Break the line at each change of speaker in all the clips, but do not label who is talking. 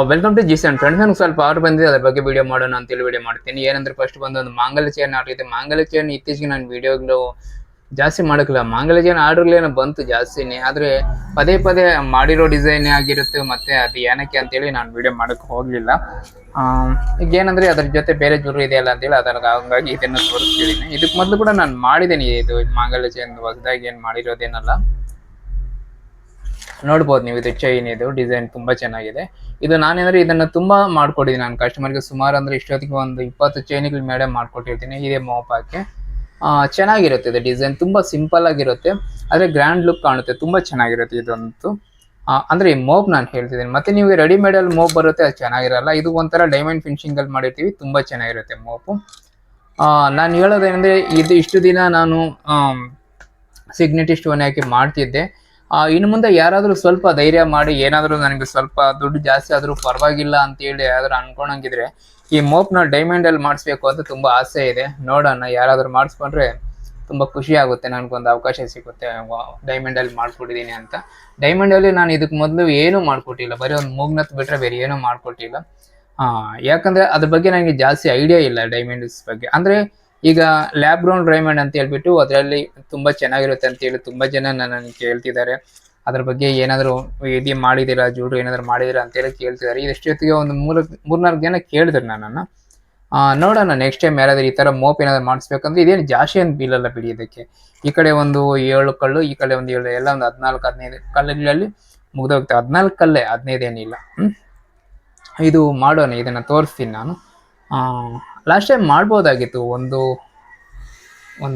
Welcome to ಜಿಸನ್ friends. ನನಗೆ ಸ್ವಲ್ಪ order ಬಂದಿದೆ, ಅದ್ರ ಬಗ್ಗೆ ವಿಡಿಯೋ ಮಾಡೋಣ ಅಂತೇಳಿ ವಿಡಿಯೋ ಮಾಡ್ತೀನಿ. ಏನಂದ್ರೆ ಫಸ್ಟ್ ಬಂದು ಒಂದು ಮಾಂಗಲ್ಯ ಚೈನ್ ಆರ್ಡರ್ ಇದೆ. ಮಾಂಗಲ್ಯ ಚೈನ್ ಇತ್ತೀಚೆಗೆ ನಾನು ವಿಡಿಯೋಗಳು ಜಾಸ್ತಿ ಮಾಡೋಕ್ಕಿಲ್ಲ. ಮಾಂಗಲ್ಯ ಚೈನ್ ಆರ್ಡರ್ಗಳೇನೋ ಬಂತು ಜಾಸ್ತಿನೇ, ಆದರೆ ಪದೇ ಪದೇ ಮಾಡಿರೋ ಡಿಸೈನ್ ಆಗಿರುತ್ತೆ, ಮತ್ತೆ ಅದು ಏನಕ್ಕೆ ಅಂತೇಳಿ ನಾನು ವಿಡಿಯೋ ಮಾಡೋಕ್ಕೆ ಹೋಗಲಿಲ್ಲ. ಈಗ ಏನಂದರೆ ಅದ್ರ ಜೊತೆ ಬೇರೆ ಜ್ಯುವೆಲ್ಲರಿ ಇದೆಯಲ್ಲ ಅಂತೇಳಿ ಹಂಗಾಗಿ ಇದನ್ನು ತೋರಿಸ್ತಿದ್ದೀನಿ. ಇದಕ್ಕೆ ಮೊದಲು ಕೂಡ ನಾನು ಮಾಡಿದ್ದೀನಿ, ಇದು ಮಾಂಗಲ್ಯ ಚೈನ್ ಹೊಸದಾಗಿ ಏನು ಮಾಡಿರೋದೇನಲ್ಲ. ನೋಡ್ಬೋದು ನೀವು, ಇದು ಚೈನ್, ಇದು ಡಿಸೈನ್ ತುಂಬಾ ಚೆನ್ನಾಗಿದೆ. ಇದು ನಾನೇಂದ್ರೆ ಇದನ್ನ ತುಂಬಾ ಮಾಡ್ಕೊಟ್ಟಿದ್ದೀನಿ ನಾನು ಕಸ್ಟಮರ್ಗೆ. ಸುಮಾರು ಅಂದ್ರೆ ಇಷ್ಟೊತ್ತಿಗೆ ಒಂದು 20 ಚೈನ್ಗಳ ಮೇಲೆ ಮಾಡ್ಕೊಟ್ಟಿರ್ತೀನಿ ಇದೇ ಮೋಪಾಕ್ಕೆ. ಚೆನ್ನಾಗಿರುತ್ತೆ ಇದು ಡಿಸೈನ್, ತುಂಬಾ ಸಿಂಪಲ್ ಆಗಿರುತ್ತೆ, ಆದ್ರೆ ಗ್ರ್ಯಾಂಡ್ ಲುಕ್ ಕಾಣುತ್ತೆ, ತುಂಬಾ ಚೆನ್ನಾಗಿರುತ್ತೆ ಇದಂತೂ. ಅಂದ್ರೆ ಈ ಮೋಪ್ ನಾನು ಹೇಳ್ತಿದ್ದೀನಿ. ಮತ್ತೆ ನೀವು ರೆಡಿಮೇಡ್ ಅಲ್ಲಿ ಮೋಪ್ ಬರುತ್ತೆ, ಅದು ಚೆನ್ನಾಗಿರಲ್ಲ. ಇದು ಒಂಥರ ಡೈಮಂಡ್ ಫಿನಿಶಿಂಗ್ ಅಲ್ಲಿ ಮಾಡಿರ್ತೀವಿ, ತುಂಬಾ ಚೆನ್ನಾಗಿರುತ್ತೆ ಮೋಪು. ನಾನು ಹೇಳೋದೇನೆಂದ್ರೆ, ಇದು ಇಷ್ಟು ದಿನ ನಾನು ಸಿಗ್ನೆಟಿ ಸ್ಟೋನ್ ಹಾಕಿ ಮಾಡ್ತಿದ್ದೆ. ಇನ್ನು ಮುಂದೆ ಯಾರಾದರೂ ಸ್ವಲ್ಪ ಧೈರ್ಯ ಮಾಡಿ ಏನಾದರೂ ನನಗೆ ಸ್ವಲ್ಪ ದುಡ್ಡು ಜಾಸ್ತಿ ಆದರೂ ಪರವಾಗಿಲ್ಲ ಅಂತೇಳಿ ಯಾರಾದರೂ ಅನ್ಕೊಂಡಂಗಿದ್ರೆ, ಈ ಮೋಪ್ನ ಡೈಮಂಡಲ್ಲಿ ಮಾಡಿಸ್ಬೇಕು ಅಂತ ತುಂಬ ಆಸೆ ಇದೆ. ನೋಡೋಣ, ಯಾರಾದರೂ ಮಾಡಿಸ್ಕೊಂಡ್ರೆ ತುಂಬ ಖುಷಿ ಆಗುತ್ತೆ, ನನಗೊಂದು ಅವಕಾಶ ಸಿಗುತ್ತೆ ಡೈಮಂಡಲ್ಲಿ ಮಾಡ್ಕೊಟ್ಟಿದ್ದೀನಿ ಅಂತ. ಡೈಮಂಡಲ್ಲಿ ನಾನು ಇದಕ್ಕೆ ಮೊದಲು ಏನೂ ಮಾಡಿಕೊಟ್ಟಿಲ್ಲ, ಬರೀ ಒಂದು ಮೂಗ್ನತ್ ಬಿಟ್ಟರೆ ಬೇರೆ ಏನೂ ಮಾಡಿಕೊಟ್ಟಿಲ್ಲ. ಯಾಕಂದರೆ ಅದ್ರ ಬಗ್ಗೆ ನನಗೆ ಜಾಸ್ತಿ ಐಡಿಯಾ ಇಲ್ಲ ಡೈಮಂಡ್ಸ್ ಬಗ್ಗೆ. ಅಂದರೆ ಈಗ ಲ್ಯಾಬ್ ಗ್ರೌಂಡ್ ಡೈಮಂಡ್ ಅಂತ ಹೇಳ್ಬಿಟ್ಟು ಅದರಲ್ಲಿ ತುಂಬಾ ಚೆನ್ನಾಗಿರುತ್ತೆ ಅಂತ ಹೇಳಿ ತುಂಬಾ ಜನ ನನಗೆ ಕೇಳ್ತಿದ್ದಾರೆ. ಅದ್ರ ಬಗ್ಗೆ ಏನಾದರೂ ಇದು ಮಾಡಿದ್ದೀರಾ, ಜ್ಯುವೆಲ್ಲರಿ ಏನಾದರೂ ಮಾಡಿದ್ದೀರಾ ಅಂತೇಳಿ ಕೇಳ್ತಿದ್ದಾರೆ. ಇದಷ್ಟೊತ್ತಿಗೆ ಒಂದು ಮೂರ್ನಾಲ್ಕು ಜನ ಕೇಳಿದ್ರು ನನ್ನನ್ನು. ನೋಡೋಣ, ನೆಕ್ಸ್ಟ್ ಟೈಮ್ ಯಾರಾದರೂ ಈ ಥರ ಮೋಪ್ ಏನಾದರೂ ಮಾಡಿಸ್ಬೇಕಂದ್ರೆ ಇದೇನು ಜಾಸ್ತಿ ಏನು ಬೀಳಲ್ಲ ಬಿಡಿ ಇದಕ್ಕೆ. ಈ ಕಡೆ ಒಂದು 7 ಕಲ್ಲು, ಈ ಕಡೆ ಒಂದು 7, ಎಲ್ಲ ಒಂದು 14-15 ಕಲ್ಲುಗಳಲ್ಲಿ ಮುಗ್ದೋಗ್ತವೆ. 14 ಕಲ್ಲೇ, 15 ಏನಿಲ್ಲ. ಇದು ಮಾಡೋಣ, ಇದನ್ನು ತೋರಿಸ್ತೀನಿ ನಾನು. ಲಾಸ್ಟ್ ಟೈಮ್ ಮಾಡ್ಬೋದಾಗಿತ್ತು, ಒಂದು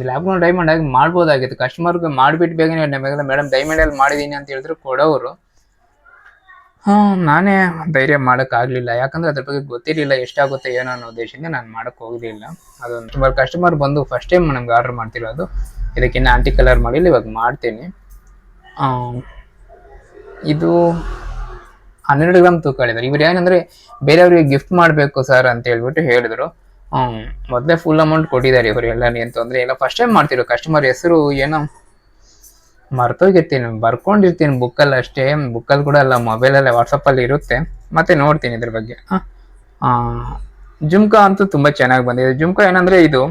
ಲ್ಯಾಬ್ಗ್ರೌಂಡ್ ಡೈಮಂಡ್ ಆಗಿ ಮಾಡ್ಬೋದಾಗಿತ್ತು. ಕಸ್ಟಮರ್ಗೆ ಮಾಡಿಬಿಟ್ಟು ಬೇಗನೆ ಮೇಡಮ್ ಡೈಮಂಡಲ್ಲಿ ಮಾಡಿದ್ದೀನಿ ಅಂತ ಹೇಳಿದ್ರು ಕೊಡೋರು. ನಾನೇ ಧೈರ್ಯ ಮಾಡೋಕ್ಕಾಗಲಿಲ್ಲ, ಯಾಕಂದರೆ ಅದ್ರ ಬಗ್ಗೆ ಗೊತ್ತಿರಲಿಲ್ಲ ಎಷ್ಟಾಗುತ್ತೆ ಏನೋ ಅನ್ನೋ ಉದ್ದೇಶದಿಂದ ನಾನು ಮಾಡೋಕ್ಕೆ ಹೋಗಲಿಲ್ಲ. ಅದೊಂದು ತುಂಬ ಕಸ್ಟಮರ್ ಬಂದು ಫಸ್ಟ್ ಟೈಮ್ ನಮ್ಗೆ ಆರ್ಡರ್ ಮಾಡ್ತಿರೋದು. ಇದಕ್ಕಿನ್ನ ಆಂಟಿ ಕಲರ್ ಮಾಡಿಲ್ಲ, ಇವಾಗ ಮಾಡ್ತೀನಿ. ಇದು 12 ಗ್ರಾಮ್ ತೂಕ ಹೇಳಿದ್ರು. ಇವ್ರು ಏನಂದರೆ ಬೇರೆಯವ್ರಿಗೆ ಗಿಫ್ಟ್ ಮಾಡಬೇಕು ಸರ್ ಅಂತ ಹೇಳ್ಬಿಟ್ಟು ಹೇಳಿದ್ರು. ಮೊದಲೇ ಫುಲ್ ಅಮೌಂಟ್ ಕೊಟ್ಟಿದ್ದಾರೆ ಇವರು, ಎಲ್ಲ ಏನು ತೊಂದರೆ ಇಲ್ಲ. ಫಸ್ಟ್ ಟೈಮ್ ಮಾಡ್ತಿರೋ ಕಸ್ಟಮರ್ ಹೆಸರು ಏನೋ ಮರ್ತೋಗಿರ್ತೀನಿ, ಬರ್ಕೊಂಡಿರ್ತೀನಿ ಬುಕ್ಕಲ್ಲಿ ಅಷ್ಟೇ. ಬುಕ್ಕಲ್ಲಿ ಕೂಡ ಅಲ್ಲ, ಮೊಬೈಲಲ್ಲೇ ವಾಟ್ಸಪ್ಪಲ್ಲಿ ಇರುತ್ತೆ, ಮತ್ತೆ ನೋಡ್ತೀನಿ ಇದ್ರ ಬಗ್ಗೆ. ಜುಮ್ಕಾ ಅಂತೂ ತುಂಬ ಚೆನ್ನಾಗಿ ಬಂದಿದೆ. ಜುಮ್ಕಾ ಏನಂದರೆ ಇದು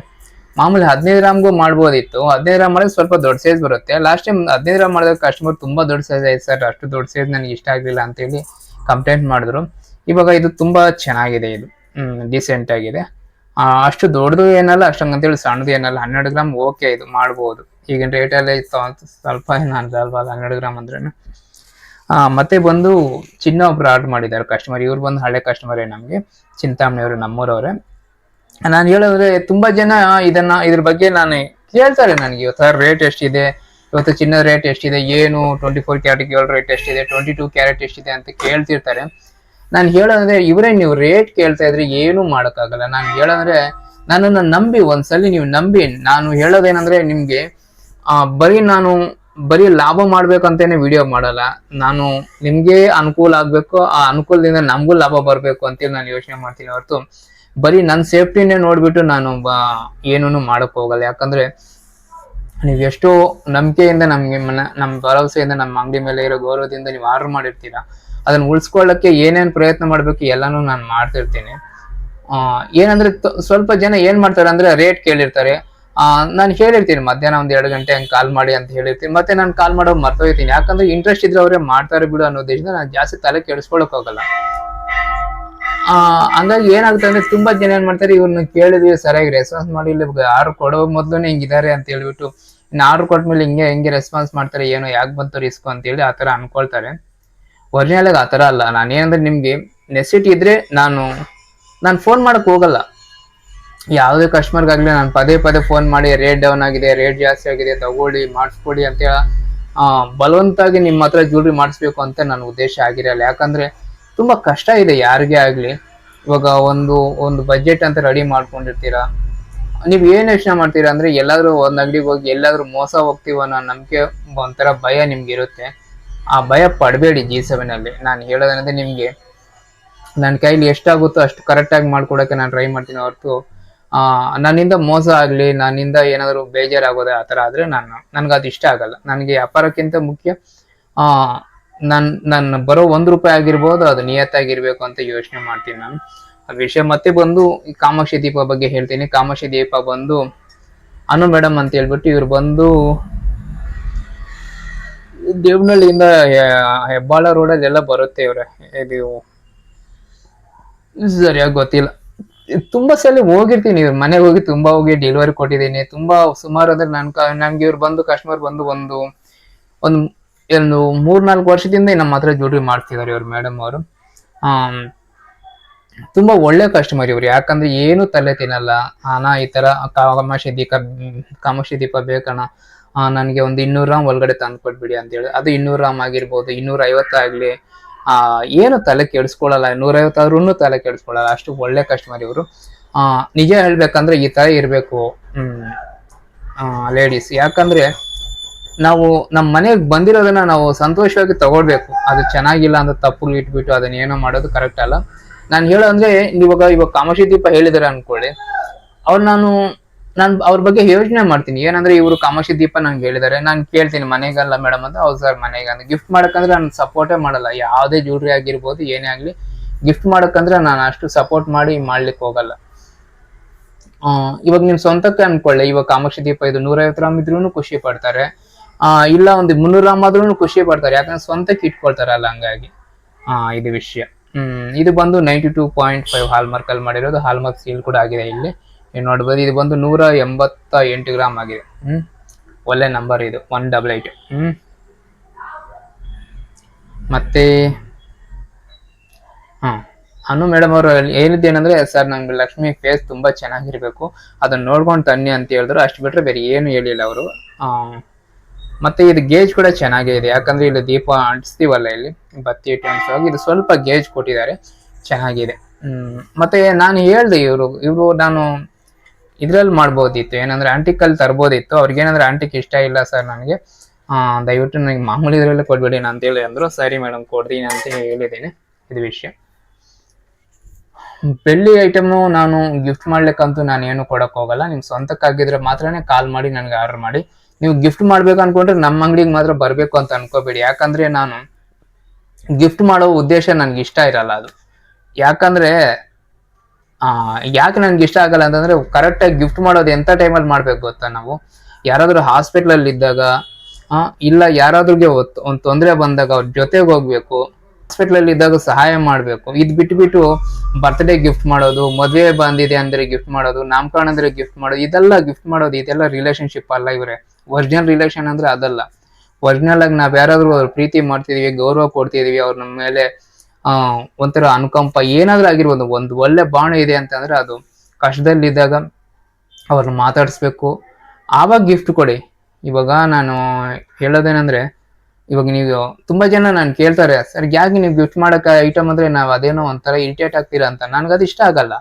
ಮಾಮೂಲಿ 15 ಗ್ರಾಮ್ಗೂ ಮಾಡ್ಬೋದಿತ್ತು. 15 ಗ್ರಾಮ್ ಮಾಡಿದ್ರೆ ಸ್ವಲ್ಪ ದೊಡ್ಡ ಸೈಜ್ ಬರುತ್ತೆ. ಲಾಸ್ಟ್ ಟೈಮ್ 15 ಗ್ರಾಮ್ ಮಾಡಿದಾಗ ಕಸ್ಟಮರ್ ತುಂಬ ದೊಡ್ಡ ಸೈಜ್ ಆಯ್ತು ಸರ್, ಅಷ್ಟು ದೊಡ್ಡ ಸೈಜ್ ನನಗೆ ಇಷ್ಟ ಆಗಲಿಲ್ಲ ಅಂತೇಳಿ ಕಂಪ್ಲೇಂಟ್ ಮಾಡಿದ್ರು. ಇವಾಗ ಇದು ತುಂಬ ಚೆನ್ನಾಗಿದೆ, ಇದು ಡಿಸೆಂಟ್ ಆಗಿದೆ. ಅಷ್ಟು ದೊಡ್ಡದು ಏನಲ್ಲ, ಅಷ್ಟಂಗಂತೇಳಿ ಸಣ್ಣದು ಏನಲ್ಲ. 12 ಗ್ರಾಮ್ ಓಕೆ, ಇದು ಮಾಡ್ಬೋದು. ಈಗಿನ ರೇಟಲ್ಲಿ ಸ್ವಲ್ಪ ಏನಲ್ವಾ 12 ಗ್ರಾಮ್ ಅಂದ್ರೇನು. ಮತ್ತೆ ಬಂದು ಚಿನ್ನ ಒಬ್ರು ಆರ್ಡರ್ ಮಾಡಿದ್ದಾರೆ ಕಸ್ಟಮರ್. ಇವ್ರು ಬಂದು ಹಳೆ ಕಸ್ಟಮರೇ ನಮಗೆ, ಚಿಂತಾಮಣಿಯವರು, ನಮ್ಮೂರವರೇ. ನಾನು ಹೇಳೋದ್ರೆ ತುಂಬಾ ಜನ ಇದ್ರ ಬಗ್ಗೆ ನಾನು ಕೇಳ್ತಾರೆ ನನಗೆ, ಇವತ್ತು ರೇಟ್ ಎಷ್ಟಿದೆ, ಇವತ್ತು ಚಿನ್ನದ ರೇಟ್ ಎಷ್ಟಿದೆ, ಏನು 24 ಕ್ಯಾರೆಟ್ ಗೋಲ್ಡ್ ರೇಟ್ ಎಷ್ಟಿದೆ, 22 ಕ್ಯಾರೆಟ್ ಎಷ್ಟಿದೆ ಅಂತ ಕೇಳ್ತಿರ್ತಾರೆ. ನಾನು ಹೇಳೋದಂದ್ರೆ, ಇವರೇ ನೀವು ರೇಟ್ ಕೇಳ್ತಾ ಇದ್ರೆ ಏನು ಮಾಡೋಕ್ಕಾಗಲ್ಲ. ನಾನು ಹೇಳೋದ್ರೆ, ನನ್ನನ್ನು ನಂಬಿ, ಒಂದ್ಸಲಿ ನೀವು ನಂಬಿ. ನಾನು ಹೇಳೋದೇನಂದ್ರೆ ನಿಮ್ಗೆ, ಬರೀ ಲಾಭ ಮಾಡ್ಬೇಕಂತೇನೆ ವಿಡಿಯೋ ಮಾಡಲ್ಲ ನಾನು. ನಿಮ್ಗೆ ಅನುಕೂಲ ಆಗ್ಬೇಕು, ಆ ಅನುಕೂಲದಿಂದ ನಮಗೂ ಲಾಭ ಬರ್ಬೇಕು ಅಂತೇಳಿ ನಾನು ಯೋಚನೆ ಮಾಡ್ತೀನಿ ಹೊರತು ಬರೀ ನನ್ನ ಸೇಫ್ಟಿನೇ ನೋಡ್ಬಿಟ್ಟು ನಾನು ಏನೂ ಮಾಡಕ್ ಹೋಗಲ್ಲ. ಯಾಕಂದ್ರೆ ನೀವು ಎಷ್ಟೋ ನಂಬಿಕೆಯಿಂದ ನಮ್ಮ ಭರವಸೆಯಿಂದ ನಮ್ಮ ಅಂಗಡಿ ಮೇಲೆ ಇರೋ ಗೌರವದಿಂದ ನೀವು ಆರ್ಡರ್ ಮಾಡಿರ್ತೀರಾ, ಅದನ್ನ ಉಳಿಸ್ಕೊಳ್ಳಕ್ಕೆ ಏನೇನು ಪ್ರಯತ್ನ ಮಾಡ್ಬೇಕು ಎಲ್ಲಾನು ನಾನು ಮಾಡ್ತಿರ್ತೀನಿ. ಏನಂದ್ರೆ ಸ್ವಲ್ಪ ಜನ ಏನ್ ಮಾಡ್ತಾರೆ ಅಂದ್ರೆ ರೇಟ್ ಕೇಳಿರ್ತಾರೆ. ನಾನು ಹೇಳಿರ್ತೀನಿ ಮಧ್ಯಾಹ್ನ 1-2 ಗಂಟೆ ಹಂಗೆ ಕಾಲ್ ಮಾಡಿ ಅಂತ ಹೇಳಿರ್ತೀನಿ. ಮತ್ತೆ ನಾನು ಕಾಲ್ ಮಾಡೋ ಮರ್ತೋಗ್ತೀನಿ, ಯಾಕಂದ್ರೆ ಇಂಟ್ರೆಸ್ಟ್ ಇದ್ರೆ ಅವರೇ ಮಾಡ್ತಾರೆ ಬಿಡು ಅನ್ನೋ ಉದ್ದೇಶದಿಂದ ನಾನು ಜಾಸ್ತಿ ತಲೆ ಕೆಡಿಸ್ಕೊಳಕ್ ಹೋಗಲ್ಲ. ಹಂಗಾಗಿ ಏನಾಗುತ್ತೆ ಅಂದ್ರೆ ತುಂಬಾ ಜನ ಏನ್ ಮಾಡ್ತಾರೆ, ಇವ್ರನ್ನ ಕೇಳಿದ್ವಿ ಸರಿಯಾಗಿ ರೆಸ್ಪಾನ್ಸ್ ಮಾಡಿ, ಇಲ್ಲಿ ಆರ್ಡರ್ ಕೊಡೋ ಮೊದ್ಲುನೇ ಹಿಂಗಿದ್ದಾರೆ ಅಂತ ಹೇಳ್ಬಿಟ್ಟು ಇನ್ನು ಆರ್ಡರ್ ಕೊಟ್ಮೇಲೆ ಹೆಂಗೆ ರೆಸ್ಪಾನ್ಸ್ ಮಾಡ್ತಾರೆ, ಏನೋ ಯಾಕೆ ಬಂತು ರಿಸ್ಕ್ ಅಂತೇಳಿ ಆ ಥರ ಅನ್ಕೊಳ್ತಾರೆ. ಒರಿಜಿನಲ್ ಆಗಿ ಆ ಥರ ಅಲ್ಲ. ನಾನೇನಂದ್ರೆ ನಿಮ್ಗೆ ನೆಸಿಟಿ ಇದ್ರೆ ನಾನು ಫೋನ್ ಮಾಡಕ್ ಹೋಗಲ್ಲ. ಯಾವುದೇ ಕಸ್ಟಮರ್ಗಾಗ್ಲಿ ನಾನು ಪದೇ ಫೋನ್ ಮಾಡಿ ರೇಟ್ ಡೌನ್ ಆಗಿದೆ, ರೇಟ್ ಜಾಸ್ತಿ ಆಗಿದೆ, ತಗೊಳ್ಳಿ ಮಾಡಿಸ್ಕೊಡಿ ಅಂತ ಬಲವಂತಾಗಿ ನಿಮ್ಮ ಹತ್ರ ಜ್ಯುವೆಲ್ಲರಿ ಮಾಡಿಸ್ಬೇಕು ಅಂತ ನನ್ನ ಉದ್ದೇಶ ಆಗಿರಲ್ಲ. ಯಾಕಂದ್ರೆ ತುಂಬಾ ಕಷ್ಟ ಇದೆ ಯಾರಿಗೇ ಆಗ್ಲಿ. ಇವಾಗ ಒಂದು ಬಜೆಟ್ ಅಂತ ರೆಡಿ ಮಾಡ್ಕೊಂಡಿರ್ತೀರಾ, ನೀವು ಏನ್ ಯೋಚನೆ ಮಾಡ್ತೀರಾ ಅಂದ್ರೆ ಎಲ್ಲಾದ್ರೂ ಒಂದ್ ಅಂಗಡಿಗೆ ಹೋಗಿ ಎಲ್ಲಾದ್ರೂ ಮೋಸ ಹೋಗ್ತೀವ ಅನ್ನೋ ನಂಬಿಕೆ, ಒಂಥರ ಭಯ ನಿಮ್ಗೆ ಇರುತ್ತೆ. ಆ ಭಯ ಪಡಬೇಡಿ. G7 ಅಲ್ಲಿ ನಾನು ಹೇಳೋದಂದ್ರೆ, ನಿಮ್ಗೆ ನನ್ನ ಕೈಲಿ ಎಷ್ಟಾಗುತ್ತೋ ಅಷ್ಟು ಕರೆಕ್ಟಾಗಿ ಮಾಡ್ಕೊಡಕ್ಕೆ ನಾನು ಟ್ರೈ ಮಾಡ್ತೀನಿ ಹೊರತು ನನ್ನಿಂದ ಮೋಸ ಆಗ್ಲಿ, ನನ್ನಿಂದ ಏನಾದ್ರು ಬೇಜಾರಾಗೋದೆ ಆ ಥರ ಆದ್ರೆ ನನ್ಗೆ ಅದು ಇಷ್ಟ ಆಗಲ್ಲ. ನನಗೆ ವ್ಯಾಪಾರಕ್ಕಿಂತ ಮುಖ್ಯ ನನ್ನ ಬರೋ 1 ರೂಪಾಯಿ ಆಗಿರ್ಬೋದು ಅದು ನಿಯತ್ತಾಗಿರ್ಬೇಕು ಅಂತ ಯೋಚನೆ ಮಾಡ್ತೀನಿ ನಾನು. ಆ ವಿಷಯ ಮತ್ತೆ ಬಂದು ಈ ಕಾಮಾಕ್ಷಿ ದೀಪ ಬಗ್ಗೆ ಹೇಳ್ತೀನಿ. ಕಾಮಾಕ್ಷಿ ದೀಪ ಬಂದು ಅನು ಮೇಡಮ್ ಅಂತ ಹೇಳ್ಬಿಟ್ಟು ಇವ್ರು ಬಂದು ದೇವನಹಳ್ಳಿಯಿಂದ ಹೆಬ್ಬಾಳ ರೋಡಲ್ಲಿ ಎಲ್ಲ ಬರುತ್ತೆ ಇವ್ರೆ. ಇದು ಸರಿಯಾಗಿ ಗೊತ್ತಿಲ್ಲ. ತುಂಬಾ ಸಲ ಹೋಗಿರ್ತೀನಿ ಇವ್ರ ಮನೆಗೆ ಹೋಗಿ, ತುಂಬಾ ಹೋಗಿ ಡೆಲಿವರಿ ಕೊಟ್ಟಿದ್ದೀನಿ. ತುಂಬಾ ಸುಮಾರು ಅಂದ್ರೆ ನನ್ಗೆ ಇವ್ರು ಬಂದು ಕಸ್ಟಮರ್ ಬಂದು ಒಂದು 3-4 ವರ್ಷದಿಂದ ನಮ್ಮ ಹತ್ರ ಜ್ಯೂಲ್ರಿ ಮಾಡ್ತಿದ್ದಾರೆ ಇವ್ರು ಮೇಡಮ್ ಅವರು. ತುಂಬಾ ಒಳ್ಳೆ ಕಸ್ಟಮರ್ ಇವ್ರು. ಯಾಕಂದ್ರೆ ಏನು ತಲೆ ತಿನ್ನಲ್ಲ. ಅಣ್ಣ ಈ ತರ ಕಾಮಾಕ್ಷಿ ದೀಪ ಬೇಕಣ್ಣ, ನನಗೆ ಒಂದು 200 ಗ್ರಾಮ್ ಒಳಗಡೆ ತಂದು ಕೊಟ್ಬಿಡಿ ಅಂತ ಹೇಳಿ. ಅದು 200 ಗ್ರಾಮ್ ಆಗಿರ್ಬೋದು, 250 ಆಗ್ಲಿ, ಏನು ತಲೆ ಕೆಡಿಸ್ಕೊಳ್ಳಲ್ಲ. 150 ಆದ್ರೂ ತಲೆ ಕೆಡಿಸ್ಕೊಳ್ಳಲ್ಲ. ಅಷ್ಟು ಒಳ್ಳೆ ಕಸ್ಟಮರ್ ಇವರು. ನಿಜ ಹೇಳ್ಬೇಕಂದ್ರೆ ಈ ತರ ಇರ್ಬೇಕು ಲೇಡೀಸ್. ಯಾಕಂದ್ರೆ ನಾವು ನಮ್ಮ ಮನೆಗೆ ಬಂದಿರೋದನ್ನ ನಾವು ಸಂತೋಷವಾಗಿ ತಗೊಳ್ಬೇಕು. ಅದು ಚೆನ್ನಾಗಿಲ್ಲ ಅಂತ ತಪ್ಪು ಇಟ್ಬಿಟ್ಟು ಅದನ್ನ ಏನೋ ಮಾಡೋದು ಕರೆಕ್ಟ್ ಅಲ್ಲ. ನಾನು ಹೇಳೋ ಅಂದ್ರೆ ಇವಾಗ ಕಾಮಾಕ್ಷಿ ದೀಪ ಹೇಳಿದಾರೆ ಅನ್ಕೊಳ್ಳಿ, ನಾನು ಅವ್ರ ಬಗ್ಗೆ ಯೋಚನೆ ಮಾಡ್ತೀನಿ. ಏನಂದ್ರೆ ಇವರು ಕಾಮಾಕ್ಷಿ ದೀಪ ನಂಗೆ ಹೇಳಿದಾರೆ, ನಾನು ಕೇಳ್ತೀನಿ ಮನೆಗಲ್ಲ ಮೇಡಮ್ ಅಂತ. ಹೌದು ಸರ್ ಮನೆಗೆ ಅಂತ. ಗಿಫ್ಟ್ ಮಾಡಕ್ಕಂದ್ರೆ ನಾನು ಸಪೋರ್ಟೇ ಮಾಡಲ್ಲ. ಯಾವುದೇ ಜ್ಯೂಲ್ರಿ ಆಗಿರ್ಬೋದು, ಏನೇ ಆಗ್ಲಿ ಗಿಫ್ಟ್ ಮಾಡಕ್ಕಂದ್ರೆ ನಾನು ಅಷ್ಟು ಸಪೋರ್ಟ್ ಮಾಡ್ಲಿಕ್ಕೆ ಹೋಗಲ್ಲ. ಇವಾಗ ನಿಮ್ ಸ್ವಂತಕ್ಕೆ ಅನ್ಕೊಳ್ಳಿ, ಇವಾಗ ಕಾಮಾಕ್ಷಿ ದೀಪ ಇದು 150 ಗ್ರಾಮ್ ಇದ್ರೂ ಖುಷಿ ಪಡ್ತಾರೆ. ಇಲ್ಲ ಒಂದು 300 ಗ್ರಾಮ್ ಆದ್ರೂ ಖುಷಿ ಪಡ್ತಾರೆ. ಯಾಕಂದ್ರೆ ಸ್ವಂತಕ್ಕೆ ಇಟ್ಕೊಳ್ತಾರಲ್ಲ, ಹಂಗಾಗಿ ಇದು ವಿಷಯ. ಇದು ಬಂದು 92.5 ಹಾಲ್ಮಾರ್ಕ್ ಅಲ್ಲಿ ಮಾಡಿರೋದು. ಹಾಲ್ಮಾರ್ಕ್ ಸೀಲ್ ಕೂಡ ಆಗಿದೆ ಇಲ್ಲಿ ನೋಡ್ಬೋದು. ಇದು ಬಂದು 188 ಗ್ರಾಮ್ ಆಗಿದೆ. ಒಳ್ಳೆ ನಂಬರ್ ಇದು, 188. ಮತ್ತೆ ಅನು ಮೇಡಮ್ ಅವರು ಹೇಳಿದ್ದೇನೆಂದ್ರೆ, ಸರ್ ನಂಗೆ ಲಕ್ಷ್ಮಿ ಫೇಸ್ ತುಂಬಾ ಚೆನ್ನಾಗಿರ್ಬೇಕು, ಅದನ್ನ ನೋಡ್ಕೊಂಡು ತನ್ನಿ ಅಂತ ಹೇಳಿದ್ರು. ಅಷ್ಟು ಬಿಟ್ರೆ ಬೇರೆ ಏನು ಹೇಳಿಲ್ಲ ಅವರು. ಮತ್ತೆ ಇದು ಗೇಜ್ ಕೂಡ ಚೆನ್ನಾಗೇ ಇದೆ. ಯಾಕಂದ್ರೆ ಇಲ್ಲಿ ದೀಪ ಅಂಟಿಸ್ತೀವಲ್ಲ, ಇಲ್ಲಿ ಬತ್ತಿ ಇಟ್ಟು ಅಂಟಿಸುವಾಗ ಇದು ಸ್ವಲ್ಪ ಗೇಜ್ ಕೊಟ್ಟಿದ್ದಾರೆ, ಚೆನ್ನಾಗಿದೆ. ಮತ್ತೆ ನಾನು ಹೇಳ್ದೆ ಇವರು ನಾನು ಇದ್ರಲ್ಲಿ ಮಾಡ್ಬೋದಿತ್ತು, ಏನಂದ್ರೆ ಆಂಟಿಕಲ್ಲಿ ತರ್ಬೋದಿತ್ತು. ಅವ್ರಿಗೇನಂದ್ರೆ ಆಂಟಿಕ್ ಇಷ್ಟ ಇಲ್ಲ ಸರ್ ನನಗೆ, ದಯವಿಟ್ಟು ನನಗೆ ಮಾಮೂಲಿ ಇದ್ರಲ್ಲೇ ಕೊಡ್ಬೇಡಿ ಅಂತ ಹೇಳಿ ಅಂದ್ರು. ಸರಿ ಮೇಡಮ್ ಕೊಡ್ತೀನಿ ಅಂತ ಹೇಳಿದ್ದೀನಿ. ಇದು ವಿಷಯ. ಬೆಳ್ಳಿ ಐಟಮು ನಾನು ಗಿಫ್ಟ್ ಮಾಡ್ಲಿಕ್ಕಂತೂ ನಾನು ಏನು ಕೊಡಕ್ ಹೋಗಲ್ಲ. ನಿಮ್ ಸ್ವಂತಕ್ಕಾಗಿದ್ರೆ ಮಾತ್ರನೇ ಕಾಲ್ ಮಾಡಿ ನನಗೆ ಆರ್ಡರ್ ಮಾಡಿ. ನೀವು ಗಿಫ್ಟ್ ಮಾಡ್ಬೇಕು ಅನ್ಕೊಂಡ್ರೆ ನಮ್ಮ ಅಂಗಡಿಗೆ ಮಾತ್ರ ಬರ್ಬೇಕು ಅಂತ ಅನ್ಕೋಬೇಡಿ. ಯಾಕಂದ್ರೆ ನಾನು ಗಿಫ್ಟ್ ಮಾಡೋ ಉದ್ದೇಶ ನನ್ಗೆ ಇಷ್ಟ ಇರಲ್ಲ ಅದು. ಯಾಕಂದ್ರೆ ಯಾಕೆ ನನ್ಗೆ ಇಷ್ಟ ಆಗಲ್ಲ ಅಂತಂದ್ರೆ, ಕರೆಕ್ಟಾಗಿ ಗಿಫ್ಟ್ ಮಾಡೋದು ಎಂತ ಟೈಮಲ್ಲಿ ಮಾಡ್ಬೇಕು ಗೊತ್ತಾ? ನಾವು ಯಾರಾದ್ರೂ ಹಾಸ್ಪಿಟ್ಲಲ್ಲಿ ಇದ್ದಾಗ, ಇಲ್ಲ ಯಾರಾದ್ರಿಗೆ ಒಂದು ತೊಂದರೆ ಬಂದಾಗ ಅವ್ರ ಜೊತೆಗೆ ಹೋಗ್ಬೇಕು, ಹಾಸ್ಪಿಟ್ಲಲ್ಲಿ ಇದ್ದಾಗ ಸಹಾಯ ಮಾಡ್ಬೇಕು. ಇದ್ ಬಿಟ್ಬಿಟ್ಟು ಬರ್ತ್ಡೇ ಗಿಫ್ಟ್ ಮಾಡೋದು, ಮದುವೆ ಬಂದಿದೆ ಅಂದ್ರೆ ಗಿಫ್ಟ್ ಮಾಡೋದು, ನಾಮಕರಣ ಅಂದ್ರೆ ಗಿಫ್ಟ್ ಮಾಡೋದು, ಇದೆಲ್ಲ ರಿಲೇಶನ್ಶಿಪ್ ಅಲ್ಲ ಇವ್ರೆ. ಒರಿಜಿನಲ್ ರಿಲೇಶನ್ ಅಂದ್ರೆ ಅದಲ್ಲ. ಒರಿಜಿನಲ್ ಆಗಿ ನಾವ್ ಯಾರಾದ್ರೂ ಅವ್ರ ಪ್ರೀತಿ ಮಾಡ್ತಿದೀವಿ, ಗೌರವ ಕೊಡ್ತಿದೀವಿ, ಅವ್ರ ನಮ್ಮ ಮೇಲೆ ಒಂಥರ ಅನುಕಂಪ ಏನಾದ್ರೂ ಆಗಿರ್ಬೋದು, ಒಂದು ಒಳ್ಳೆ ಬಾಣೆ ಇದೆ ಅಂತಂದ್ರೆ ಅದು ಕಷ್ಟದಲ್ಲಿದ್ದಾಗ ಅವ್ರನ್ನ ಮಾತಾಡಿಸ್ಬೇಕು, ಆವಾಗ ಗಿಫ್ಟ್ ಕೊಡಿ. ಇವಾಗ ನಾನು ಹೇಳೋದೇನಂದ್ರೆ, ಇವಾಗ ನೀವು ತುಂಬಾ ಜನ ನಾನು ಕೇಳ್ತಾರೆ, ಸರ್ ಯಾಕೆ ನೀವು ಗಿಫ್ಟ್ ಮಾಡಕ್ಕೆ ಐಟಮ್ ಅಂದ್ರೆ ನಾವು ಅದೇನೋ ಒಂಥರ ಇರಿಟೇಟ್ ಆಗ್ತೀರಾ ಅಂತ. ನನ್ಗದು ಇಷ್ಟ ಆಗಲ್ಲ.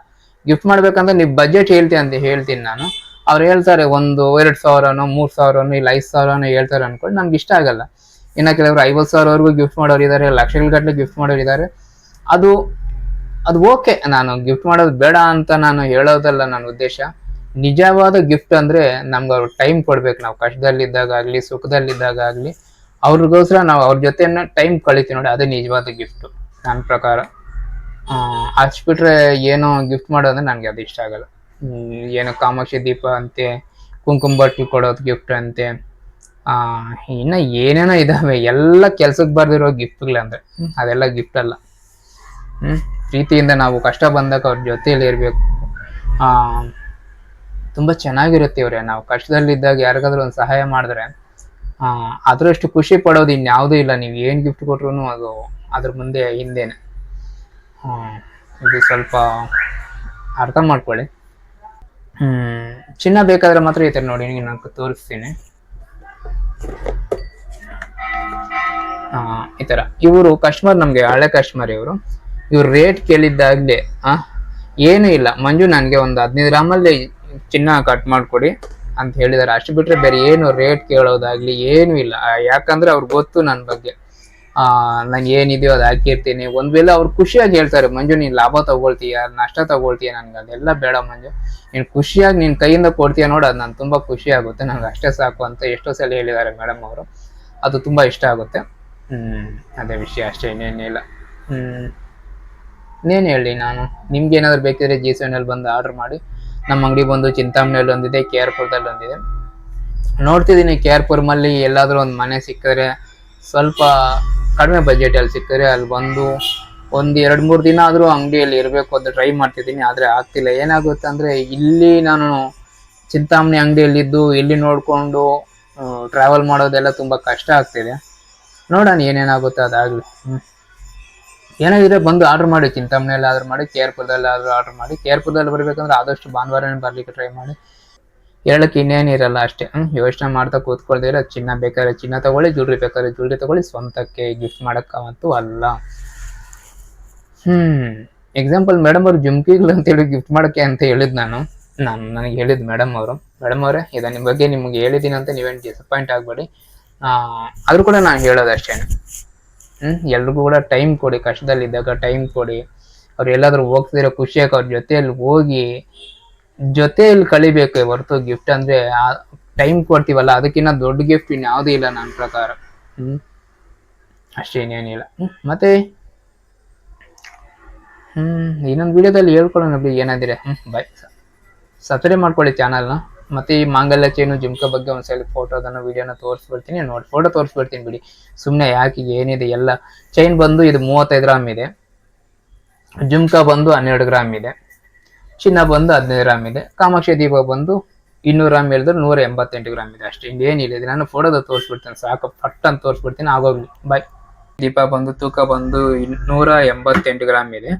ಗಿಫ್ಟ್ ಮಾಡ್ಬೇಕಂದ್ರೆ ನೀವು ಬಜೆಟ್ ಹೇಳ್ತೀನಿ ನಾನು. ಅವ್ರು ಹೇಳ್ತಾರೆ 2,000ನೋ 3,000ನೋ ಇಲ್ಲ 5,000ನೋ ಹೇಳ್ತಾರೆ ಅನ್ಕೊಂಡು, ನನ್ಗೆ ಇಷ್ಟ ಆಗಲ್ಲ. ಇನ್ನ ಕೆಲವರು 50,000ವರೆಗೂ ಗಿಫ್ಟ್ ಮಾಡೋರು ಇದ್ದಾರೆ, ಲಕ್ಷಗಳ ಗಟ್ಟಲೆ ಗಿಫ್ಟ್ ಮಾಡೋರು ಇದ್ದಾರೆ. ಅದು ಓಕೆ, ನಾನು ಗಿಫ್ಟ್ ಮಾಡೋದು ಬೇಡ ಅಂತ ನಾನು ಹೇಳೋದಲ್ಲ ನನ್ನ ಉದ್ದೇಶ. ನಿಜವಾದ ಗಿಫ್ಟ್ ಅಂದ್ರೆ ನಮ್ಗೆ ಅವ್ರು ಟೈಮ್ ಕೊಡ್ಬೇಕು. ನಾವು ಕಷ್ಟದಲ್ಲಿದ್ದಾಗ ಆಗ್ಲಿ, ಸುಖದಲ್ಲಿದ್ದಾಗ ಆಗ್ಲಿ, ಅವ್ರಿಗೋಸ್ಕರ ನಾವು ಅವ್ರ ಜೊತೆ ಟೈಮ್ ಕಳಿತೀವಿ ನೋಡಿ, ಅದೇ ನಿಜವಾದ ಗಿಫ್ಟ್ ನನ್ನ ಪ್ರಕಾರ. ಅಷ್ಟು ಬಿಟ್ರೆ ಏನೋ ಗಿಫ್ಟ್ ಮಾಡೋದಂದ್ರೆ ನನಗೆ ಅದು ಇಷ್ಟ ಆಗಲ್ಲ. ಏನೋ ಕಾಮಾಕ್ಷಿ ದೀಪ ಅಂತೆ, ಕುಂಕುಮ ಬಟ್ಲು ಕೊಡೋದು ಗಿಫ್ಟ್ ಅಂತೆ, ಇನ್ನ ಏನೇನೋ ಇದಾವೆ, ಎಲ್ಲ ಕೆಲ್ಸಕ್ಕೆ ಬರ್ದಿರೋ ಗಿಫ್ಟ್ಗಳಂದ್ರೆ ಅದೆಲ್ಲ ಗಿಫ್ಟ್ ಅಲ್ಲ. ಪ್ರೀತಿಯಿಂದ ನಾವು ಕಷ್ಟ ಬಂದಾಗ ಅವ್ರ ಜೊತೆಯಲ್ಲಿ ಇರ್ಬೇಕು. ತುಂಬಾ ಚೆನ್ನಾಗಿರುತ್ತೆ ಇವ್ರೆ. ನಾವು ಕಷ್ಟದಲ್ಲಿದ್ದಾಗ ಯಾರಿಗಾದ್ರೂ ಒಂದು ಸಹಾಯ ಮಾಡಿದ್ರೆ ಅದರಷ್ಟು ಖುಷಿ ಪಡೋದು ಇನ್ಯಾವುದೂ ಇಲ್ಲ. ನೀವು ಏನ್ ಗಿಫ್ಟ್ ಕೊಟ್ರು ಅದು ಅದ್ರ ಮುಂದೆ ಹಿಂದೆನೆ. ಇದು ಸ್ವಲ್ಪ ಅರ್ಥ ಮಾಡ್ಕೊಳ್ಳಿ. ಚಿನ್ನ ಬೇಕಾದ್ರೆ ಮಾತ್ರ ಈ ತರ ನೋಡಿ, ನಾನು ತೋರಿಸ್ತೀನಿ. ಈ ತರ ಇವರು ಕಸ್ಟಮರ್, ನಮ್ಗೆ ಹಳೆ ಕಸ್ಟಮರ್ ಇವ್ರು ರೇಟ್ ಕೇಳಿದ್ದಾಗ್ಲೇ ಏನು ಇಲ್ಲ ಮಂಜು, ನನ್ಗೆ ಒಂದು 15 ಗ್ರಾಮಲ್ಲಿ ಚಿನ್ನ ಕಟ್ ಮಾಡ್ಕೊಡಿ ಅಂತ ಹೇಳಿದಾರೆ. ಅಷ್ಟು ಬಿಟ್ರೆ ಬೇರೆ ಏನು ರೇಟ್ ಕೇಳೋದಾಗ್ಲಿ ಏನು ಇಲ್ಲ. ಯಾಕಂದ್ರೆ ಅವ್ರಿಗೆ ಗೊತ್ತು ನನ್ನ ಬಗ್ಗೆ, ನಾನು ಏನಿದೆಯೋ ಅದು ಹಾಕಿರ್ತೀನಿ. ಒಂದ್ ವೇಳೆ ಅವ್ರು ಖುಷಿಯಾಗಿ ಹೇಳ್ತಾರೆ, ಮಂಜು ನೀನ್ ಲಾಭ ತಗೊಳ್ತೀಯ, ನಷ್ಟ ತಗೊಳ್ತೀಯ, ನನ್ಗೆ ಅದೆಲ್ಲ ಬೇಡ ಮಂಜು, ನೀನ್ ಖುಷಿಯಾಗಿ ನಿನ್ ಕೈಯಿಂದ ಕೊಡ್ತೀಯ ನೋಡು, ಅದು ನನ್ ತುಂಬಾ ಖುಷಿ ಆಗುತ್ತೆ, ನನ್ಗೆ ಅಷ್ಟೇ ಸಾಕು ಅಂತ ಎಷ್ಟೋ ಸಲ ಹೇಳಿದ್ದಾರೆ ಮೇಡಮ್ ಅವರು. ಅದು ತುಂಬಾ ಇಷ್ಟ ಆಗುತ್ತೆ. ಹ್ಮ್ ಅದೇ ವಿಷಯ ಅಷ್ಟೇ, ಇನ್ನೇನಿಲ್ಲ. ಹ್ಮ್ ಇನ್ನೇನು ಹೇಳಿ ನಾನು, ನಿಮ್ಗೆ ಏನಾದ್ರು ಬೇಕಿದ್ರೆ G7 ಬಂದು ಆರ್ಡರ್ ಮಾಡಿ. ನಮ್ಮ ಅಂಗಡಿ ಬಂದು ಚಿಂತಾಮಣಿಯಲ್ಲಿ ಒಂದಿದೆ, KR ಪುರದಲ್ಲಿ ಒಂದಿದೆ. ನೋಡ್ತಿದ್ದೀನಿ KR ಪುರಮಲ್ಲಿ ಎಲ್ಲಾದ್ರೂ ಒಂದು ಮನೆ ಸಿಕ್ಕಿದ್ರೆ, ಸ್ವಲ್ಪ ಕಡಿಮೆ ಬಜೆಟ್ ಅಲ್ಲಿ ಸಿಕ್ಕಿದ್ರೆ ಅಲ್ಲಿ ಬಂದು ಒಂದ್ 2-3 ದಿನ ಆದ್ರೂ ಅಂಗಡಿಯಲ್ಲಿ ಇರಬೇಕು ಅಂತ ಟ್ರೈ ಮಾಡ್ತಿದ್ದೀನಿ. ಆದ್ರೆ ಆಗ್ತಿಲ್ಲ. ಏನಾಗುತ್ತೆ ಅಂದ್ರೆ ಇಲ್ಲಿ ನಾನು ಚಿಂತಾಮಣಿ ಅಂಗಡಿಯಲ್ಲಿದ್ದು ಇಲ್ಲಿ ನೋಡ್ಕೊಂಡು ಟ್ರಾವೆಲ್ ಮಾಡೋದೆಲ್ಲ ತುಂಬಾ ಕಷ್ಟ ಆಗ್ತಿದೆ. ನೋಡೋಣ ಏನೇನಾಗುತ್ತೆ ಅದಾಗ್ಲಿ. ಏನಾಗಿದೆ ಬಂದು ಆರ್ಡರ್ ಮಾಡಿ, ಚಿಂತಾಮಣಿಯಲ್ಲಿ ಆರ್ಡರ್ ಮಾಡಿ, KR ಪುರದಲ್ಲಿ ಆರ್ಡರ್ ಮಾಡಿ. KR ಪುರದಲ್ಲಿ ಬರ್ಬೇಕಂದ್ರೆ ಆದಷ್ಟು ಭಾನುವಾರನೇ ಬರ್ಲಿಕ್ಕೆ ಟ್ರೈ ಮಾಡಿ. ಹೇಳಕ್ ಇನ್ನೇನಿರಲ್ಲ ಅಷ್ಟೇ. ಯೋಚನೆ ಮಾಡ್ತಾ ಕೂತ್ಕೊಳ್ದಿರ, ಚಿನ್ನ ಬೇಕಾದ್ರೆ ಚಿನ್ನ ತಗೊಳ್ಳಿ, ಜ್ಯುವೆಲ್ರಿ ಬೇಕಾದ್ರೆ ಜ್ಯುವೆಲ್ರಿ ತಗೊಳ್ಳಿ, ಸ್ವಂತಕ್ಕೆ ಗಿಫ್ಟ್ ಮಾಡಕ್ಕಂತೂ ಅಲ್ಲ. ಎಕ್ಸಾಂಪಲ್ ಮೇಡಮ್ ಅವ್ರು ಜುಮ್ಕಿಗಳು ಅಂತೇಳಿ ಗಿಫ್ಟ್ ಮಾಡಕ್ಕೆ ಅಂತ ಹೇಳಿದ್ ನನಗೆ ಹೇಳಿದ್ ಮೇಡಮ್ ಅವರೇ ಇದ ನಿಮ್ ಬಗ್ಗೆ ನಿಮ್ಗೆ ಹೇಳಿದೀನಿ ಅಂತ ನೀವೇನು ಡಿಸಪಾಯಿಂಟ್ ಆಗ್ಬೇಡಿ. ಆದ್ರೂ ಕೂಡ ನಾನು ಹೇಳೋದಷ್ಟೇನೆ. ಎಲ್ರಿಗೂ ಕೂಡ ಟೈಮ್ ಕೊಡಿ, ಕಷ್ಟದಲ್ಲಿದ್ದಾಗ ಟೈಮ್ ಕೊಡಿ. ಅವ್ರು ಎಲ್ಲಾದ್ರೂ ಹೋಗ್ತಿರೋ ಖುಷಿಯಾಗಿ ಅವ್ರ ಜೊತೆಯಲ್ಲಿ ಹೋಗಿ ಜೊತೆಯಲ್ಲಿ ಕಳಿಬೇಕು ಹೊರತು ಗಿಫ್ಟ್ ಅಂದ್ರೆ ಟೈಮ್ ಕೊಡ್ತೀವಲ್ಲ ಅದಕ್ಕಿಂತ ದೊಡ್ಡ ಗಿಫ್ಟ್ ಇನ್ಯಾವುದೂ ಇಲ್ಲ ನನ್ನ ಪ್ರಕಾರ. ಅಷ್ಟೇ, ಇನ್ನೇನಿಲ್ಲ. ಮತ್ತೆ ಇನ್ನೊಂದು ವಿಡಿಯೋದಲ್ಲಿ ಹೇಳ್ಕೊಳ್ಳೋಣ ಬಿಡಿ ಏನಾದಿರೆ. ಬಾಯ್. ಸಬ್ಸ್ಕ್ರೈಬ್ ಮಾಡ್ಕೊಳ್ಳಿ ಚಾನಲ್ನ. ಮತ್ತೆ ಈ ಮಾಂಗಲ್ಯ ಚೈನು ಜುಮ್ಕಾ ಬಗ್ಗೆ ಒಂದ್ಸಲ ಫೋಟೋದನ್ನು ವಿಡಿಯೋನ ತೋರಿಸ್ಬಿಡ್ತೀನಿ ನೋಡಿ. ಫೋಟೋ ತೋರಿಸ್ಬಿಡ್ತೀನಿ ಬಿಡಿ, ಸುಮ್ಮನೆ ಯಾಕೆ, ಏನಿದೆ ಎಲ್ಲ. ಚೈನ್ ಬಂದು ಇದು 35 ಗ್ರಾಮ್ ಇದೆ, ಜುಮ್ಕಾ ಬಂದು 12 ಗ್ರಾಮ್ ಇದೆ, ಚಿನ್ನ ಬಂದು 15 ಗ್ರಾಮ್ ಇದೆ, ಕಾಮಾಕ್ಷಿ ದೀಪ ಬಂದು 200 ಗ್ರಾಮ್ ಹೇಳಿದ್ರೆ 188 ಗ್ರಾಮ್ ಇದೆ ಅಷ್ಟೇ. ಇನ್ನೇನಿಲ್ಲ, ಇದು ನಾನು ಫೋಟೋದ ತೋರಿಸ್ಬಿಡ್ತೇನೆ ಸಾಕು, ಫಟ್ ಅಂತ ತೋರಿಸ್ಬಿಡ್ತೀನಿ ಆಗೋಗ್ಲಿ. ಬಾಯ್. ದೀಪ ಬಂದು ತೂಕ ಬಂದು 188 ಗ್ರಾಮ್ ಇದೆ.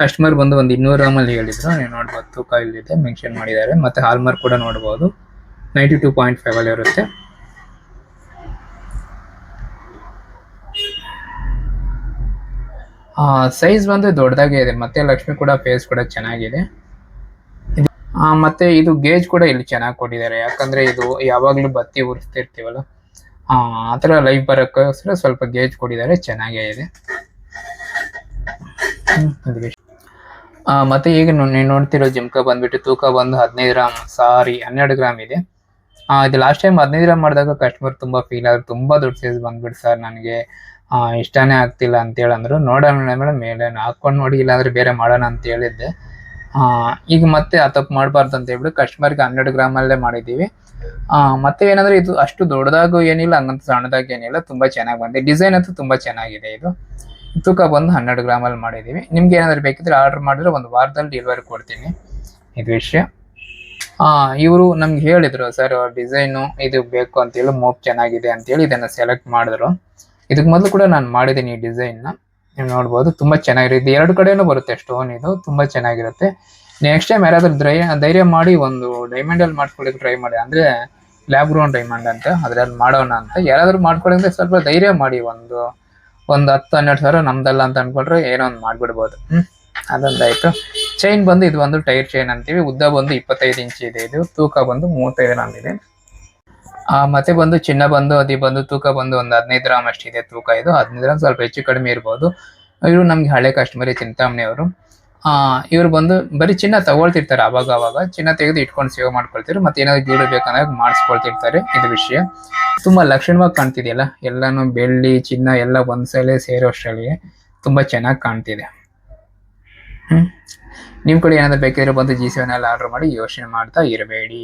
ಕಸ್ಟಮರ್ ಬಂದು ಒಂದು 200 ಗ್ರಾಮಲ್ಲಿ ಹೇಳಿದ್ರು, ನೀವು ನೋಡ್ಬೋದು ತೂಕ ಇಲ್ಲಿದೆ ಮೆನ್ಷನ್ ಮಾಡಿದ್ದಾರೆ. ಮತ್ತೆ ಹಾಲ್ಮಾರ್ಕ್ ಕೂಡ ನೋಡ್ಬೋದು 92.5 ಅಲ್ಲಿ ಇರುತ್ತೆ. ಸೈಜ್ ಬಂದು ದೊಡ್ಡದಾಗೆ ಇದೆ, ಮತ್ತೆ ಲಕ್ಷ್ಮಿ ಕೂಡ ಫೇಸ್ ಕೂಡ ಚೆನ್ನಾಗಿದೆ. ಮತ್ತೆ ಇದು ಗೇಜ್ ಕೂಡ ಇಲ್ಲಿ ಚೆನ್ನಾಗಿ ಕೊಟ್ಟಿದ್ದಾರೆ, ಯಾಕಂದ್ರೆ ಇದು ಯಾವಾಗ್ಲೂ ಬತ್ತಿ ಉರಿಸ್ತಿರ್ತೀವಲ್ಲ ಆ ಥರ ಲೈಫ್ ಬರೋಕ್ಕೋಸ್ಕರ ಸ್ವಲ್ಪ ಗೇಜ್ ಕೊಟ್ಟಿದ್ದಾರೆ, ಚೆನ್ನಾಗೇ ಇದೆ. ಮತ್ತೆ ಈಗ ನೀವು ನೋಡ್ತಿರೋ ಜುಮ್ಕಾ ಬಂದ್ಬಿಟ್ಟು ತೂಕ ಬಂದು 15 ಗ್ರಾಮ್ 12 ಗ್ರಾಮ್ ಇದೆ. ಇದು ಲಾಸ್ಟ್ ಟೈಮ್ 15 ಗ್ರಾಮ್ ಮಾಡಿದಾಗ ಕಸ್ಟಮರ್ ತುಂಬಾ ಫೀಲ್ ಆದ್ರು, ತುಂಬಾ ದೊಡ್ಡ ಸೈಜ್ ಬಂದ್ಬಿಟ್ಟು ಸರ್ ನನಗೆ ಇಷ್ಟನೇ ಆಗ್ತಿಲ್ಲ ಅಂತ ಹೇಳಂದ್ರು. ನೋಡೋಣ ಮೇಡಮ್ ಮೇಲೆ ಹಾಕೊಂಡು ನೋಡಿ, ಇಲ್ಲಾಂದ್ರೆ ಬೇರೆ ಮಾಡೋಣ ಅಂತ ಹೇಳಿದ್ದೆ. ಈಗ ಮತ್ತೆ ಆ ತಪ್ಪು ಮಾಡಬಾರ್ದು ಅಂತ ಹೇಳ್ಬಿಟ್ಟು ಕಸ್ಟಮರ್ಗೆ 12 ಗ್ರಾಮಲ್ಲೇ ಮಾಡಿದ್ದೀವಿ. ಮತ್ತೆ ಏನಂದ್ರೆ ಇದು ಅಷ್ಟು ದೊಡ್ಡದಾಗೂ ಏನಿಲ್ಲ, ಹಂಗಂತ ಸಣ್ಣದಾಗಿ ಏನಿಲ್ಲ, ತುಂಬಾ ಚೆನ್ನಾಗಿ ಬಂದಿದೆ. ಡಿಸೈನ್ ಅಂತೂ ತುಂಬಾ ಚೆನ್ನಾಗಿದೆ. ಇದು ತೂಕ ಬಂದು 12 ಗ್ರಾಮಲ್ಲಿ ಮಾಡಿದ್ದೀವಿ. ನಿಮ್ಗೆ ಏನಾದ್ರು ಬೇಕಿದ್ರೆ ಆರ್ಡರ್ ಮಾಡಿದ್ರೆ ಒಂದು ವಾರದಲ್ಲಿ ಡೆಲಿವರಿ ಕೊಡ್ತೀನಿ. ಇದು ವಿಷಯ. ಇವರು ನಮ್ಗೆ ಹೇಳಿದ್ರು, ಸರ್ ಡಿಸೈನು ಇದು ಬೇಕು ಅಂತೇಳಿ, ಮೋಪ್ ಚೆನ್ನಾಗಿದೆ ಅಂತೇಳಿ ಇದನ್ನ ಸೆಲೆಕ್ಟ್ ಮಾಡಿದ್ರು. ಇದಕ್ಕೆ ಮೊದಲು ಕೂಡ ನಾನು ಮಾಡಿದ್ದೀನಿ ಈ ಡಿಸೈನ್ನ, ನೀವು ನೋಡ್ಬೋದು. ತುಂಬಾ ಚೆನ್ನಾಗಿರುತ್ತೆ, 2 ಕಡೆನೂ ಬರುತ್ತೆ ಸ್ಟೋನ್, ಇದು ತುಂಬಾ ಚೆನ್ನಾಗಿರುತ್ತೆ. ನೆಕ್ಸ್ಟ್ ಟೈಮ್ ಯಾರಾದ್ರೂ ಧೈರ್ಯ ಮಾಡಿ ಒಂದು ಡೈಮಂಡ್ ಅಲ್ಲಿ ಮಾಡ್ಕೊಳ್ಳಿಕ್ಕೆ ಟ್ರೈ ಮಾಡಿ, ಅಂದ್ರೆ ಲ್ಯಾಬ್ ಗ್ರೌಂಡ್ ಡೈಮಂಡ್ ಅಂತ ಅದ್ರಲ್ಲಿ ಮಾಡೋಣ ಅಂತ ಯಾರಾದ್ರೂ ಮಾಡ್ಕೊಳ್ಳಿದ್ರೆ ಸ್ವಲ್ಪ ಧೈರ್ಯ ಮಾಡಿ. ಒಂದು 10-12 ಸಾವಿರ ನಮ್ದಲ್ಲ ಅಂತ ಅನ್ಕೊಂಡ್ರೆ ಏನೋ ಒಂದು ಮಾಡ್ಬಿಡ್ಬೋದು. ಅದೊಂದಾಯ್ತು. ಚೈನ್ ಬಂದು ಇದು ಒಂದು ಟೈರ್ ಚೈನ್ ಅಂತೀವಿ, ಉದ್ದ ಬಂದು 25 ಇಂಚ್ ಇದೆ, ಇದು ತೂಕ ಬಂದು 35 ಗ್ರಾಮ್ ಇದೆ. ಮತ್ತೆ ಬಂದು ಚಿನ್ನ ಬಂದು ಅದು ಬಂದು ತೂಕ ಬಂದು ಒಂದು 15 ಗ್ರಾಮ್ ಅಷ್ಟಿದೆ ತೂಕ. ಇದು 15 ಗ್ರಾಮ್ ಸ್ವಲ್ಪ ಹೆಚ್ಚು ಕಡಿಮೆ ಇರ್ಬೋದು. ಇವರು ನಮ್ಗೆ ಹಳೆ ಕಸ್ಟಮರ್, ಚಿಂತಾಮಣಿ ಅವರು. ಇವ್ರು ಬಂದು ಬರೀ ಚಿನ್ನ ತಗೊಳ್ತಿರ್ತಾರೆ, ಅವಾಗ ಚಿನ್ನ ತೆಗೆದು ಇಟ್ಕೊಂಡು ಸೇವ್ ಮಾಡ್ಕೊಳ್ತಾರೆ, ಮತ್ತೆ ಏನಾದ್ರು ಜ್ಯುವೆಲ್ರಿ ಬೇಕಂದಾಗ ಮಾಡಿಸ್ಕೊಳ್ತಿರ್ತಾರೆ. ಇದು ವಿಷಯ. ತುಂಬಾ ಲಕ್ಷಣವಾಗಿ ಕಾಣ್ತಿದೆಯಲ್ಲ, ಎಲ್ಲಾನು ಬೆಳ್ಳಿ ಚಿನ್ನ ಎಲ್ಲ ಒಂದ್ಸಲ ಸೇರೋಷ್ಟರಲ್ಲಿ ತುಂಬಾ ಚೆನ್ನಾಗಿ ಕಾಣ್ತಿದೆ. ನಿಮ್ ಕಡೆ ಏನಾದ್ರು ಬೇಕಿದ್ರೆ ಬಂದು G7 ಆರ್ಡರ್ ಮಾಡಿ, ಯೋಚನೆ ಮಾಡ್ತಾ ಇರಬೇಡಿ.